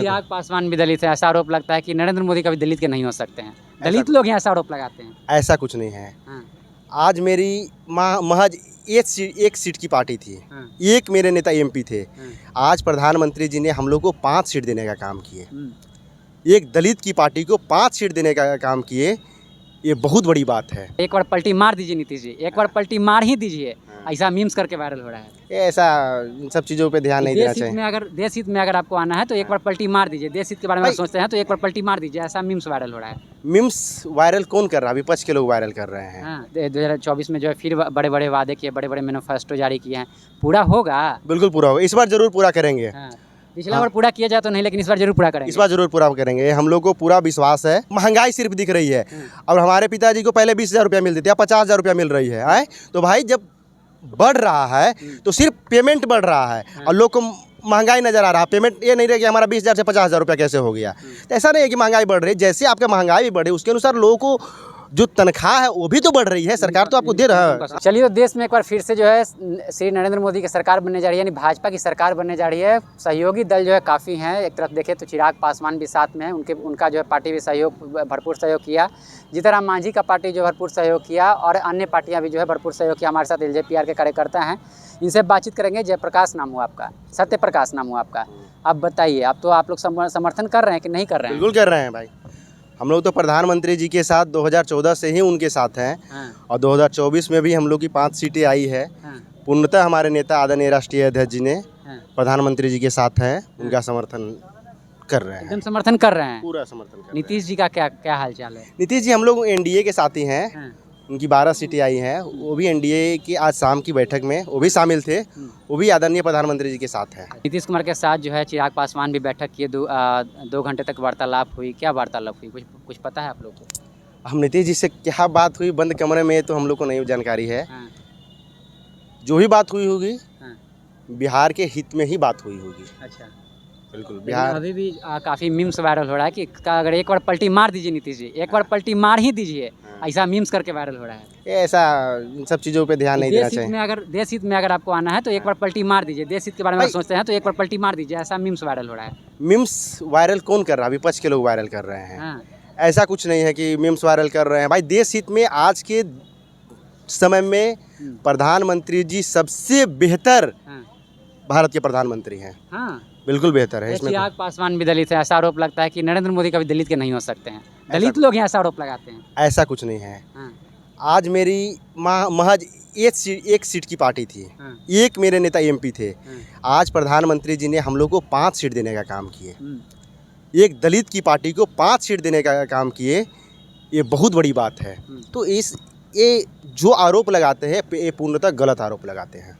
चिराग पासवान भी दलित है, ऐसा आरोप लगता है कि नरेंद्र मोदी कभी दलित के नहीं हो सकते हैं। दलित लोग यहाँ ऐसा आरोप लगाते हैं। ऐसा कुछ नहीं है। हाँ, आज मेरी महज एक सीट की पार्टी थी। हाँ, एक मेरे नेता एमपी थे। हाँ, आज प्रधानमंत्री जी ने हम लोग को 5 सीट देने का काम किए। एक दलित की पार्टी को 5 सीट देने का काम किए, ये बहुत बड़ी बात है। एक बार पलटी मार दीजिए नीतीश जी, एक बार पलटी मार ही दीजिए। ऐसा मीम्स करके वायरल हो रहा है। ये ऐसा इन सब चीज़ों पे ध्यान नहीं देना चाहिए। देश हित में अगर आपको आना है तो एक बार पलटी मार दीजिए। देश हित के बारे में भाई- सोचते हैं तो एक बार पलटी मार दीजिए। ऐसा मीम्स वायरल हो रहा है। मीम्स वायरल कौन कर रहा है? विपक्ष के लोग वायरल कर रहे हैं। हाँ, 2024 में जो है फिर बड़े बड़े वादे किए, बड़े बड़े मैनिफेस्टो जारी किए हैं। पूरा होगा। बिल्कुल पूरा होगा, इस बार जरूर पूरा करेंगे। हाँ, पिछला बार पूरा किया जाए तो नहीं, लेकिन इस बार जरूर पूरा करेंगे। इस बार जरूर पूरा करेंगे, हम लोग को पूरा विश्वास है। महंगाई सिर्फ दिख रही है और हमारे पिताजी को पहले 20,000 रुपया मिलती थी, अब 50,000 रुपया मिल रही है। आए तो भाई जब बढ़ रहा है तो सिर्फ पेमेंट बढ़ रहा है और लोग को महंगाई नजर आ रहा है। पेमेंट ये नहीं रहे कि हमारा 20,000 से 50,000 रुपया कैसे हो गया। तो ऐसा नहीं है कि महंगाई बढ़ रही है, जैसे आपका महंगाई भी बढ़े उसके अनुसार लोगों को जो तनख्वाह है वो भी तो बढ़ रही है। सरकार तो आपको दे रहा है। चलिए, तो देश में एक बार फिर से जो है श्री नरेंद्र मोदी की सरकार बनने जा रही है, यानी भाजपा की सरकार बनने जा रही है। सहयोगी दल जो है काफ़ी हैं। एक तरफ देखें तो चिराग पासवान भी साथ में है, उनका जो है पार्टी भी भरपूर सहयोग किया। जीतन मांझी का पार्टी जो भरपूर सहयोग किया और अन्य पार्टियां भी जो है भरपूर सहयोग किया। हमारे साथ एलजेपीआर के कार्यकर्ता हैं, इनसे बातचीत करेंगे। जयप्रकाश नाम हुआ आपका, सत्य प्रकाश नाम हुआ आपका। आप बताइए, आप लोग समर्थन कर रहे हैं कि नहीं कर रहे हैं? बिल्कुल कर रहे हैं भाई। हम लोग तो प्रधानमंत्री जी के साथ 2014 से ही उनके साथ हैं। हाँ, और 2024 में भी हम लोग की 5 सीटें आई है। हाँ, पूर्णतः हमारे नेता आदरणीय राष्ट्रीय अध्यक्ष जी ने हाँ। प्रधानमंत्री जी के साथ हैं, उनका समर्थन कर रहे हैं। एकदम समर्थन कर रहे हैं। पूरा समर्थन कर रहे हैं। नीतीश जी का क्या हाल चाल है? नीतीश जी हम लोग एनडीए के साथी हैं। हाँ, उनकी 12 सीटें आई हैं, वो भी एनडीए की आज शाम की बैठक में वो भी शामिल थे। वो भी आदरणीय प्रधानमंत्री जी के साथ हैं। नीतीश कुमार के साथ जो है चिराग पासवान भी बैठक किए। 2 घंटे तक वार्तालाप हुई। क्या वार्तालाप हुई, कुछ पता है आप लोग को? हम नीतीश जी से क्या बात हुई बंद कमरे में तो हम लोग को नहीं जानकारी है। हाँ, जो भी बात हुई होगी हाँ, बिहार के हित में ही बात हुई होगी। अच्छा। बिल्कुल लेकिन बिहार अभी भी काफ़ी मीम्स वायरल हो रहा है कि अगर एक बार पलटी मार दीजिए नीतीश जी, एक बार पलटी मार ही दीजिए। ऐसा मीम्स करके वायरल हो रहा है। ये ऐसा इन सब चीज़ों पे ध्यान नहीं देना चाहिए। देश हित में अगर आपको आना है तो एक बार पलटी मार दीजिए। देश हित के बारे में भाई- सोचते हैं तो एक बार पलटी मार दीजिए। ऐसा मीम्स वायरल हो रहा है। मीम्स वायरल कौन कर रहा है? विपक्ष के लोग वायरल कर रहे हैं। हाँ, ऐसा कुछ नहीं है कि मीम्स वायरल कर रहे हैं। भाई देश हित में आज के समय में प्रधानमंत्री जी सबसे बेहतर हाँ, भारत के प्रधानमंत्री हैं। हाँ। बिल्कुल बेहतर है इसमें। चिराग पासवान भी दलित है, ऐसा आरोप लगता है कि नरेंद्र मोदी कभी दलित के नहीं हो सकते हैं। दलित लोग यहाँ ऐसा आरोप लगाते हैं। ऐसा कुछ नहीं है। हाँ, आज मेरी महज एक सीट की पार्टी थी। हाँ, एक मेरे नेता एमपी थे। हाँ। आज प्रधानमंत्री जी ने हम लोग को 5 सीट देने का काम किए। एक दलित की पार्टी को 5 सीट देने का काम किए, ये बहुत बड़ी बात है। तो ये जो आरोप लगाते हैं ये पूर्णतः गलत आरोप लगाते हैं।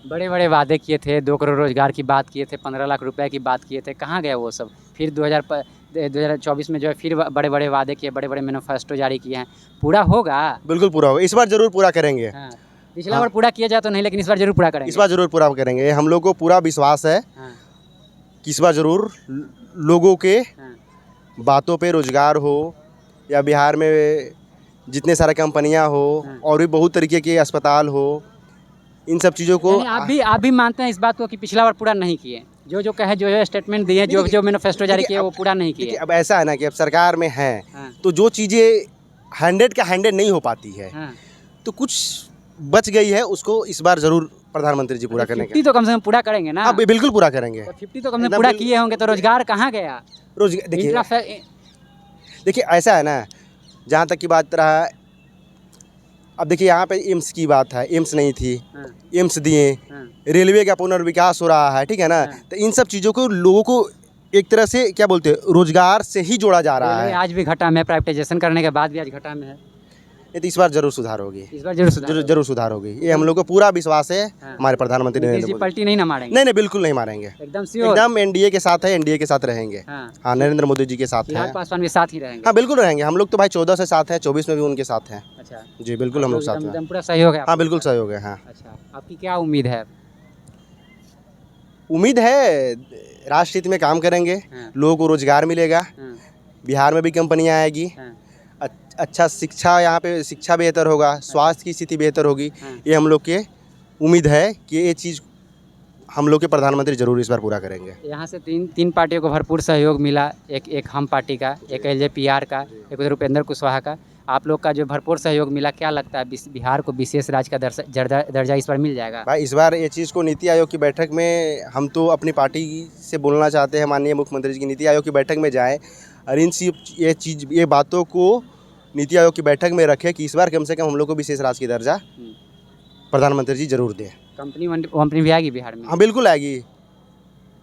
बड़े बड़े वादे किए थे, 2 करोड़ रोजगार की बात किए थे, 15 लाख रुपए की बात किए थे, कहाँ गए वो सब? फिर 2024 में जो है फिर बड़े बड़े वादे किए, बड़े बड़े मैनिफेस्टो जारी किए हैं। पूरा होगा। बिल्कुल पूरा होगा, इस बार जरूर पूरा करेंगे। हाँ, पिछला बार पूरा किया जाए तो नहीं, लेकिन इस बार जरूर पूरा करेंगे। इस बार जरूर पूरा करेंगे, हम लोग को पूरा विश्वास है हाँ, कि इस बार जरूर लोगों के हाँ, बातों पे रोजगार हो या बिहार में जितने सारे कंपनियां हो और भी बहुत तरीके के अस्पताल हो, इन सब चीज़ों को यानी आप भी मानते हैं इस बात को कि पिछला बार पूरा नहीं किए? जो कहे, जो है स्टेटमेंट दिए, जो मैनिफेस्टो जारी किए वो पूरा नहीं किए। अब ऐसा है ना कि अब सरकार में है हाँ, तो जो चीज़ें 100 का 100 नहीं हो पाती है, हाँ। तो कुछ बच गई है, उसको इस बार जरूर प्रधानमंत्री जी पूरा करने 50 तो कम से कम पूरा करेंगे ना? अब बिल्कुल पूरा करेंगे। तो 50 तो कम से कम पूरा किए होंगे, तो रोजगार कहाँ गया? रोजगार देखिए ऐसा है ना, जहाँ तक की बात रहा, अब देखिए यहाँ पे एम्स की बात है, एम्स नहीं थी, एम्स दिए, रेलवे का पुनर्विकास हो रहा है, ठीक है ना। तो इन सब चीज़ों को लोगों को एक तरह से क्या बोलते हैं, रोजगार से ही जोड़ा जा रहा है। आज भी घटा में, प्राइवेटाइजेशन करने के बाद भी आज घटा में है। ये तो इस बार जरूर सुधार होगी। इस बार जरूर सुधार होगी, ये हम लोग को पूरा विश्वास है। हमारे प्रधानमंत्री नरेंद्र मोदी पलटी नहीं ना मारेंगे? नहीं, बिल्कुल नहीं मारेंगे। एकदम एनडीए के साथ है, एनडीए के साथ रहेंगे। हाँ, नरेंद्र मोदी जी के साथ है। पासवान भी साथ ही रहेंगे? हाँ, बिल्कुल रहेंगे। हम लोग तो भाई 14 से साथ है, 24 में भी उनके साथ हैं। अच्छा जी, बिल्कुल हम लोग साथ हैं। पूरा सहयोग है? हाँ, बिल्कुल सहयोग है। हाँ, अच्छा, आपकी क्या उम्मीद है? उम्मीद है राष्ट्र हित में काम करेंगे, लोगों को रोजगार मिलेगा, बिहार में भी कंपनियां आएगी, अच्छा शिक्षा, यहाँ पे शिक्षा बेहतर होगा, स्वास्थ्य की स्थिति बेहतर होगी। ये हम लोग के उम्मीद है कि ये चीज़ हम लोग के प्रधानमंत्री जरूर इस बार पूरा करेंगे। यहाँ से तीन पार्टियों को भरपूर सहयोग मिला, एक हम पार्टी का, एक एलजेपीआर का, एक उधर उपेंद्र कुशवाहा का। आप लोग का जो भरपूर सहयोग मिला, क्या लगता है बिहार को विशेष राज्य का दर्जा इस बार मिल जाएगा? भाई इस बार ये चीज़ को नीति आयोग की बैठक में हम तो अपनी पार्टी से बोलना चाहते हैं, माननीय मुख्यमंत्री जी की नीति आयोग की बैठक में जाएं और ये बातों को नीति आयोग की बैठक में रखें कि इस बार कम से कम हम लोग को विशेष राज्य की दर्जा प्रधानमंत्री जी जरूर दें। कंपनी भी आएगी बिहार में? हाँ बिल्कुल आएगी,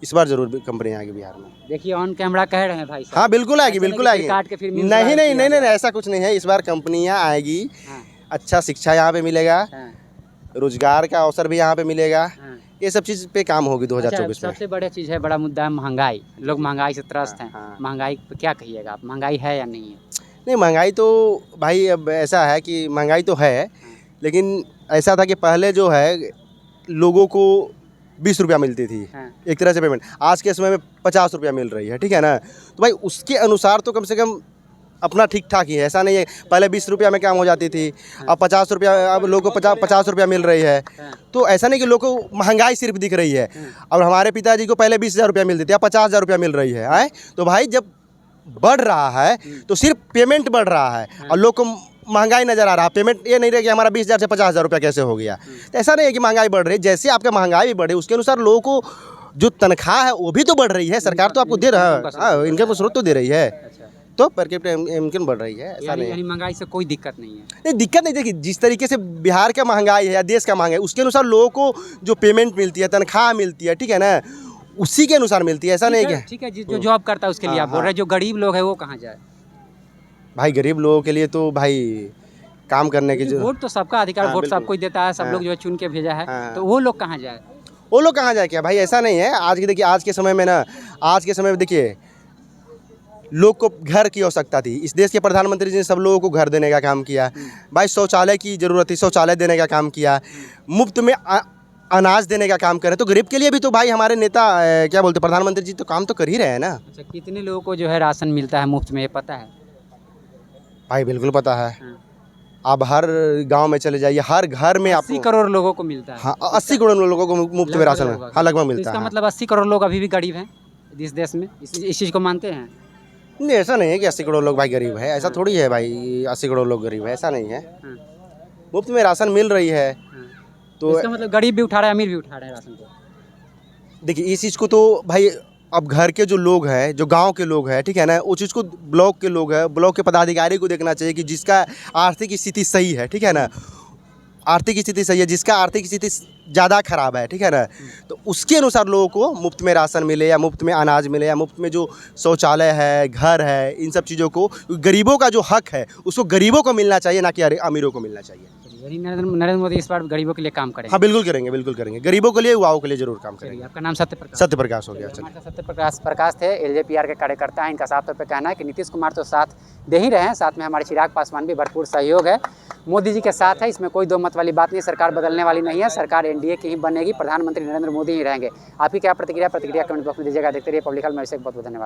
इस बार जरूर कंपनी आएगी बिहार में। देखिए ऑन कैमरा कह रहे हैं भाई साहब। हाँ बिल्कुल आएगी, बिल्कुल आएगी। काट के फिर नहीं, ऐसा कुछ नहीं है। इस बार कंपनियाँ आएगी, अच्छा शिक्षा यहाँ पे मिलेगा, रोजगार का अवसर भी यहाँ पे मिलेगा, ये सब चीज़ पे काम होगी 2024 में। सबसे बड़ा चीज़ है, बड़ा मुद्दा है महंगाई। लोग महंगाई से त्रस्त हैं। महंगाई पे क्या कहिएगा आप, महंगाई है या नहीं है? नहीं, महंगाई तो भाई अब ऐसा है कि महंगाई तो है, लेकिन ऐसा था कि पहले जो है लोगों को 20 रुपया मिलती थी एक तरह से पेमेंट, आज के समय में 50 रुपया मिल रही है, ठीक है ना। तो भाई उसके अनुसार तो कम से कम अपना ठीक ठाक ही है, ऐसा नहीं है पहले 20 रुपया में काम हो जाती थी, अब 50 रुपया, अब लोगों को 50 रुपया मिल रही है। तो ऐसा नहीं कि लोगों को महंगाई सिर्फ दिख रही है। अब हमारे पिताजी को पहले 20,000 रुपया मिलती थी, अब 50,000 रुपया मिल रही है। आए तो भाई जब बढ़ रहा है तो सिर्फ पेमेंट बढ़ रहा है और लोग को महंगाई नज़र आ रहा है। पेमेंट ये नहीं रहा कि हमारा 20,000 से 50,000 रुपया कैसे हो गया। तो ऐसा नहीं है कि महंगाई बढ़ रही है, जैसे आपका महंगाई भी बढ़े उसके अनुसार लोगों को जो तनख्वाह है वो भी तो बढ़ रही है। सरकार तो आपको दे रहा है, हाँ इनकम स्रोत तो दे रही है, तो पर कैपिटा इनकम बढ़ रही है। ऐसा नहीं, महंगाई से कोई दिक्कत नहीं है। नहीं दिक्कत नहीं, देखिए जिस तरीके से बिहार का महंगाई है या देश का महंगाई, उसके अनुसार लोगों को जो पेमेंट मिलती है, तनख्वाह मिलती है, ठीक है ना, उसी के अनुसार मिलती है। ऐसा नहीं है, ठीक है, जो जॉब करता है उसके लिए आप बोल रहे हैं, जो गरीब लोग है वो कहाँ जाए? भाई गरीब लोगों के लिए तो भाई काम करने की जो वोट तो सबका अधिकार, वोट सबको ही देता है, सब लोग जो है चुन के भेजा है, तो वो लोग कहाँ जाए? वो लोग कहाँ जाए क्या भाई, ऐसा नहीं है। आज के समय में देखिए लोग को घर की आवश्यकता थी, इस देश के प्रधानमंत्री जी ने सब लोगों को घर देने का काम किया। भाई शौचालय की ज़रूरत थी, शौचालय देने का काम किया, मुफ्त में अनाज देने का काम करे। तो गरीब के लिए भी तो भाई हमारे नेता क्या बोलते प्रधानमंत्री जी तो काम तो कर ही रहे हैं ना। अच्छा, कितने लोगों को जो है राशन मिलता है मुफ्त में, ये पता है? भाई बिल्कुल पता है। आप हर गांव में चले जाइए, हर घर में 80 करोड़ लोगों को मिलता है। हाँ 80 करोड़ लोगों को मुफ्त में राशन, हाँ लगभग मिलता है। इसका मतलब 80 करोड़ लोग अभी भी गरीब हैं इस देश में, इस चीज़ को मानते हैं? नहीं ऐसा नहीं है कि 80 करोड़ लोग भाई गरीब है, ऐसा थोड़ी है भाई 80 करोड़ लोग गरीब है, ऐसा नहीं है। मुफ्त में राशन मिल रही है तो इसका मतलब गरीब भी उठा रहा है, अमीर भी उठा रहा है राशन को। देखिए इस चीज़ को तो भाई अब घर के जो लोग हैं, जो गांव के लोग हैं, ठीक है ना, उस चीज़ को ब्लॉक के लोग हैं, ब्लॉक के पदाधिकारी को देखना चाहिए कि जिसका आर्थिक स्थिति सही है, ठीक है ना, आर्थिक स्थिति सही है, जिसका आर्थिक स्थिति ज़्यादा खराब है, ठीक है ना, तो उसके अनुसार लोगों को मुफ्त में राशन मिले या मुफ्त में अनाज मिले या मुफ्त में जो शौचालय है, घर है, इन सब चीज़ों को, गरीबों का जो हक है उसको गरीबों को मिलना चाहिए, ना कि अमीरों को मिलना चाहिए। नरेंद्र मोदी इस बार गरीबों के लिए काम करेंगे? हाँ बिल्कुल करेंगे, बिल्कुल करेंगे, गरीबों के लिए, युवाओं के लिए जरूर काम करेंगे। आपका नाम सत्यप्रकाश? सत्यप्रकाश हो गया। सत्यप्रकाश थे, एलजेपीआर के कार्यकर्ता हैं। इनका साफ तौर पे कहना है कि नीतीश कुमार तो साथ दे ही रहे हैं, साथ में हमारे चिराग पासवान भी भरपूर सहयोग है, मोदी जी के साथ है, इसमें कोई दो मत वाली बात नहीं। सरकार बदलने वाली नहीं है, सरकार एनडीए की ही बनेगी, प्रधानमंत्री नरेंद्र मोदी ही रहेंगे। आपकी क्या प्रतिक्रिया कमेंट बॉक्स में दीजिएगा। देखते रहिए पब्लिक हाल में। बहुत बहुत धन्यवाद।